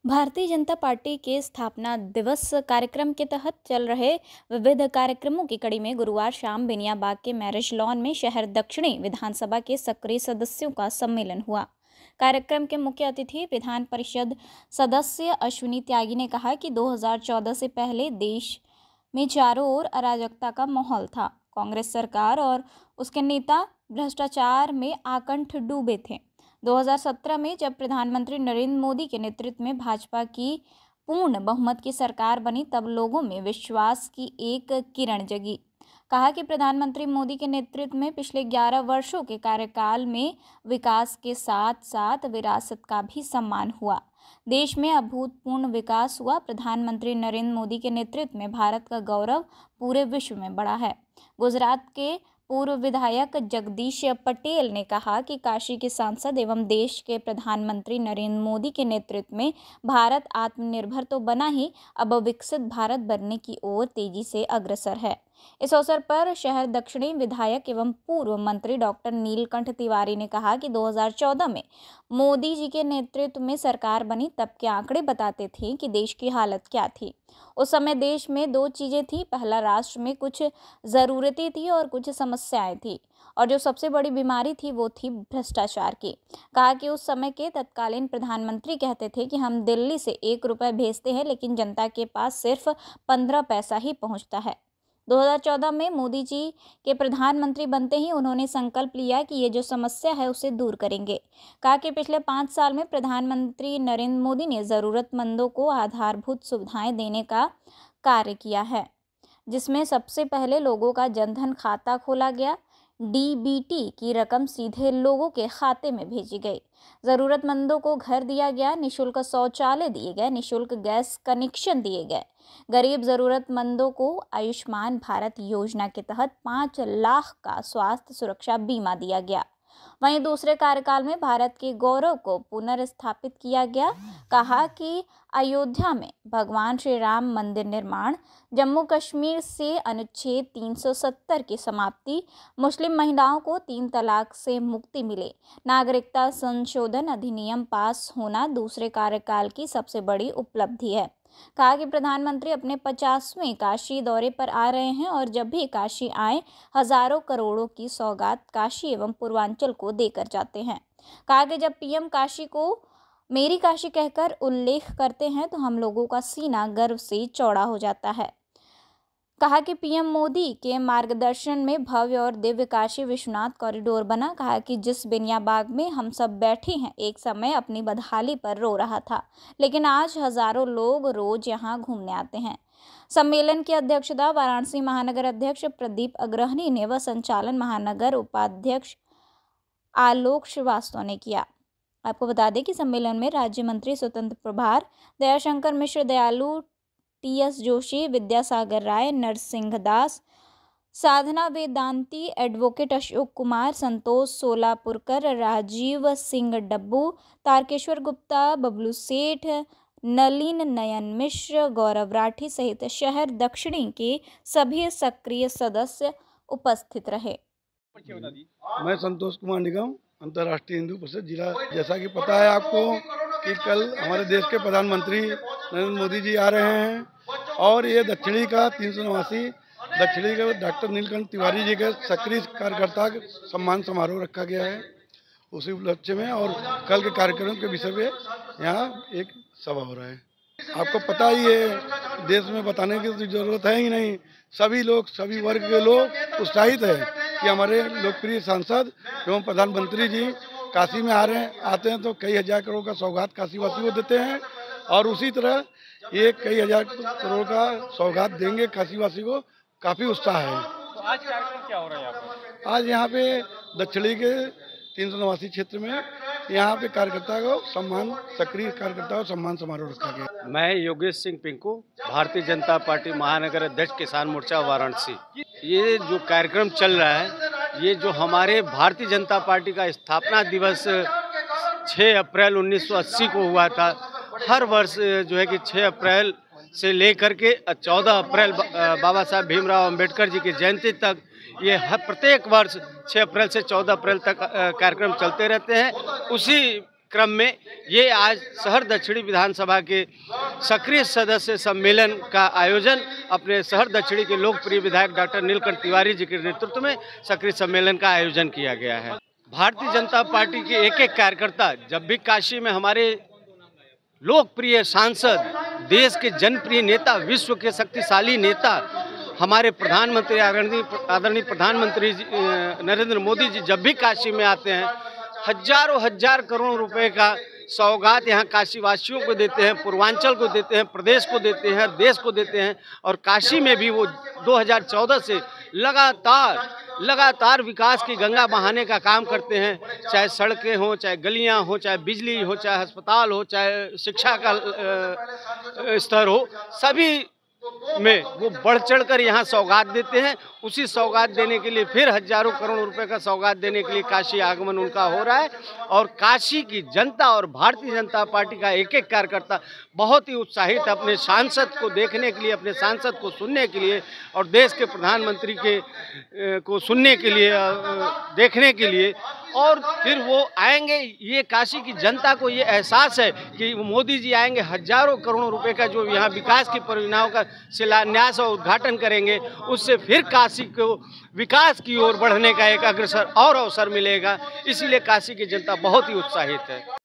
Bharatiya Janata party के स्थापना दिवस कार्यक्रम के तहत चल रहे विविध कार्यक्रमों की कड़ी में गुरुवार शाम बेनियाबाग के मैरिज लॉन में शहर दक्षिणी विधानसभा के सक्रिय सदस्यों का सम्मेलन हुआ। कार्यक्रम के मुख्य अतिथि विधान परिषद सदस्य अश्विनी त्यागी ने कहा कि 2014 से पहले देश में चारों ओर अराजकता का माहौल था। कांग्रेस सरकार और उसके नेता भ्रष्टाचार में आकंठ डूबे थे। 2017 में जब प्रधानमंत्री नरेंद्र मोदी के नेतृत्व में भाजपा की पूर्ण बहुमत की सरकार बनी, तब लोगों में विश्वास की एक किरण जगी। कहा कि प्रधानमंत्री मोदी के नेतृत्व में पिछले 11 वर्षों के कार्यकाल में विकास के साथ साथ विरासत का भी सम्मान हुआ। देश में अभूतपूर्व विकास हुआ। प्रधानमंत्री नरेंद्र मोदी के नेतृत्व में भारत का गौरव पूरे विश्व में बढ़ा है। गुजरात के पूर्व विधायक जगदीश पटेल ने कहा कि काशी के सांसद एवं देश के प्रधानमंत्री नरेंद्र मोदी के नेतृत्व में भारत आत्मनिर्भर तो बना ही, अब विकसित भारत बनने की ओर तेजी से अग्रसर है। इस अवसर पर शहर दक्षिणी विधायक एवं पूर्व मंत्री डॉक्टर नीलकंठ तिवारी ने कहा कि 2014 में मोदी जी के नेतृत्व में सरकार बनी, तब के आंकड़े बताते थे कि देश की हालत क्या थी। उस समय देश में दो चीजें थी, पहला राष्ट्र में कुछ ज़रूरतें थी और कुछ समस्याएं थी, और जो सबसे बड़ी बीमारी थी वो थी भ्रष्टाचार की। कहा कि उस समय के तत्कालीन प्रधानमंत्री कहते थे कि हम दिल्ली से 1 रुपये भेजते हैं, लेकिन जनता के पास सिर्फ 15 पैसा ही पहुंचता है। 2014 में मोदी जी के प्रधानमंत्री बनते ही उन्होंने संकल्प लिया कि ये जो समस्या है उसे दूर करेंगे। कहा कि पिछले 5 साल में प्रधानमंत्री नरेंद्र मोदी ने ज़रूरतमंदों को आधारभूत सुविधाएं देने का कार्य किया है, जिसमें सबसे पहले लोगों का जनधन खाता खोला गया। डीबीटी की रकम सीधे लोगों के खाते में भेजी गई। ज़रूरतमंदों को घर दिया गया, निःशुल्क शौचालय दिए गए, निःशुल्क गैस कनेक्शन दिए गए। गरीब ज़रूरतमंदों को आयुष्मान भारत योजना के तहत 5 लाख का स्वास्थ्य सुरक्षा बीमा दिया गया। वहीं दूसरे कार्यकाल में भारत के गौरव को पुनर्स्थापित किया गया। कहा कि अयोध्या में भगवान श्री राम मंदिर निर्माण, जम्मू कश्मीर से अनुच्छेद 370 की समाप्ति, मुस्लिम महिलाओं को 3 तलाक से मुक्ति मिले, नागरिकता संशोधन अधिनियम पास होना दूसरे कार्यकाल की सबसे बड़ी उपलब्धि है। कहा कि प्रधानमंत्री अपने 50वें काशी दौरे पर आ रहे हैं और जब भी काशी आए, हजारों करोड़ों की सौगात काशी एवं पूर्वांचल को देकर जाते हैं। कहा कि जब पीएम काशी को मेरी काशी कहकर उल्लेख करते हैं तो हम लोगों का सीना गर्व से चौड़ा हो जाता है। कहा कि पीएम मोदी के मार्गदर्शन में भव्य और दिव्य काशी विश्वनाथ कॉरिडोर बना। कहा कि जिस बेनियाबाग में हम सब बैठे हैं, एक समय अपनी बदहाली पर रो रहा था, लेकिन आज हजारों लोग रोज यहाँ घूमने आते हैं। सम्मेलन की अध्यक्षता वाराणसी महानगर अध्यक्ष प्रदीप अग्रहनी ने व संचालन महानगर उपाध्यक्ष आलोक श्रीवास्तव ने किया। आपको बता दें कि सम्मेलन में राज्य मंत्री स्वतंत्र प्रभार दयाशंकर मिश्र, दयालु टीएस जोशी, विद्यासागर राय, नरसिंह दास, साधना वेदांती, एडवोकेट अशोक कुमार, संतोष सोलापुरकर, राजीव सिंह डब्बू, तारकेश्वर गुप्ता, बबलू सेठ, नलिन नयन मिश्र, गौरव राठी सहित शहर दक्षिणी के सभी सक्रिय सदस्य उपस्थित रहे। मैं संतोष कुमार निगम, अंतर्राष्ट्रीय हिंदू परिषद जिला। जैसा कि पता है आपको कि कल हमारे देश के प्रधानमंत्री नरेंद्र मोदी जी आ रहे हैं और ये दक्षिणी का 389 दक्षिणी के डॉक्टर नीलकंठ तिवारी जी के सक्रिय कार्यकर्ता सम्मान समारोह रखा गया है उसी उपलक्ष्य में, और कल के कार्यक्रम के विषय में यहाँ एक सभा हो रहा है। आपको पता ही है, देश में बताने की तो जरूरत है ही नहीं, सभी लोग, सभी वर्ग के लोग उत्साहित है कि हमारे लोकप्रिय सांसद एवं प्रधानमंत्री जी काशी में आते हैं तो कई हजार करोड़ का सौगात काशीवासी को देते हैं, और उसी तरह ये कई हजार करोड़ का सौगात देंगे काशीवासी को। काफ़ी उत्साह है। तो आज कार्यक्रम क्या हो रहा है यहाँ पर? आज यहाँ पे दक्षिणी के 389 क्षेत्र में यहाँ पे कार्यकर्ता को सम्मान, सक्रिय कार्यकर्ता को सम्मान समारोह रखा गया। मैं योगेश सिंह पिंकू, भारतीय जनता पार्टी महानगर अध्यक्ष किसान मोर्चा वाराणसी। ये जो कार्यक्रम चल रहा है, ये जो हमारे भारतीय जनता पार्टी का स्थापना दिवस 6 अप्रैल 1980 को हुआ था। हर वर्ष जो है कि 6 अप्रैल से लेकर के 14 अप्रैल बाबा साहब भीमराव अंबेडकर जी की जयंती तक ये प्रत्येक वर्ष 6 अप्रैल से 14 अप्रैल तक कार्यक्रम चलते रहते हैं। उसी क्रम में ये आज शहर दक्षिणी विधानसभा के सक्रिय सदस्य सम्मेलन का आयोजन अपने शहर दक्षिणी के लोकप्रिय विधायक डॉक्टर नीलकंठ तिवारी जी के नेतृत्व में सक्रिय सम्मेलन का आयोजन किया गया है। भारतीय जनता पार्टी के एक एक कार्यकर्ता जब भी काशी में हमारे लोकप्रिय सांसद, देश के जनप्रिय नेता, विश्व के शक्तिशाली नेता, हमारे प्रधानमंत्री आदरणीय प्रधानमंत्री नरेंद्र मोदी जी जब भी काशी में आते हैं, हजारों हजार करोड़ रुपए का सौगात यहाँ काशी वासियों को देते हैं, पूर्वांचल को देते हैं, प्रदेश को देते हैं, देश को देते हैं। और काशी में भी वो 2014 से लगातार विकास की गंगा बहाने का काम करते हैं। चाहे सड़कें हों, चाहे गलियां हों, चाहे बिजली हो, चाहे अस्पताल हो, चाहे शिक्षा का स्तर हो, सभी में वो बढ़ चढ़ कर यहाँ सौगात देते हैं। उसी सौगात देने के लिए फिर हजारों करोड़ रुपए का सौगात देने के लिए काशी आगमन उनका हो रहा है। और काशी की जनता और भारतीय जनता पार्टी का एक एक कार्यकर्ता बहुत ही उत्साहित है अपने सांसद को देखने के लिए, अपने सांसद को सुनने के लिए और देश के प्रधानमंत्री को सुनने के लिए, देखने के लिए। और फिर वो आएंगे, ये काशी की जनता को ये एहसास है कि मोदी जी आएंगे, हजारों करोड़ों रुपए का जो यहाँ विकास की परियोजनाओं का शिलान्यास और उद्घाटन करेंगे, उससे फिर काशी को विकास की ओर बढ़ने का एक अग्रसर और अवसर मिलेगा। इसीलिए काशी की जनता बहुत ही उत्साहित है।